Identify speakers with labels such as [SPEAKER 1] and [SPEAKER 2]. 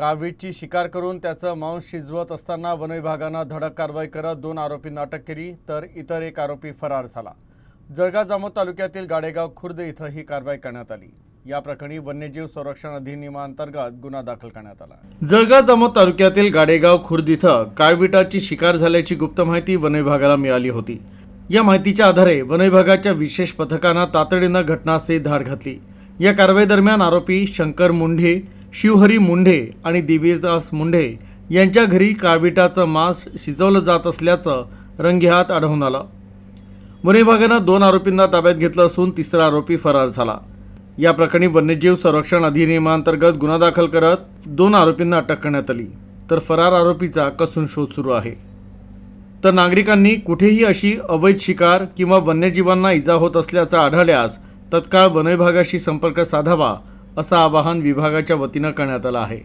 [SPEAKER 1] काळवीटची शिकार करून त्याचं मांस शिजवत असताना वन विभागानं धडक कारवाई करत 2 आरोपींना अटक केली, तर इतर एक आरोपी फरार झाला। जळगाव जामोद तालुक्यातील गाडेगाव खुर्द इथं ही कारवाई करण्यात आली। या प्रकरणी वन्यजीव संरक्षण अधिनियमांतर्गत गुन्हा दाखल करण्यात आला। जळगाव जामोद तालुक्यातील गाडेगाव खुर्द इथं काळविटाची शिकार झाल्याची गुप्त माहिती वन विभागाला मिळाली होती। या माहितीच्या आधारे वन विभागाच्या विशेष पथकानं तातडीनं घटनास्थळी धाड घातली। या कारवाई दरम्यान आरोपी शंकर मुंढे, शिवहरी मुंढे आणि दिव्यदास मुंढे यांच्या घरी काळविटाचं मांस शिजवलं जात असल्याचं रंगेहात आढळून आलं। वन विभागानं 2 आरोपींना ताब्यात घेतलं असून तिसरा आरोपी फरार झाला। या प्रकरणी वन्यजीव संरक्षण अधिनियमांतर्गत गुन्हा दाखल करत 2 आरोपींना अटक करण्यात आली, तर फरार आरोपीचा कसून शोध सुरू आहे। तर नागरिकांनी कुठेही अशी अवैध शिकार किंवा वन्यजीवांना इजा होत असल्याचं आढळल्यास तत्काळ वन विभागाशी संपर्क साधावा असं आवाहन विभागाच्या वतीनं करण्यात आलं आहे।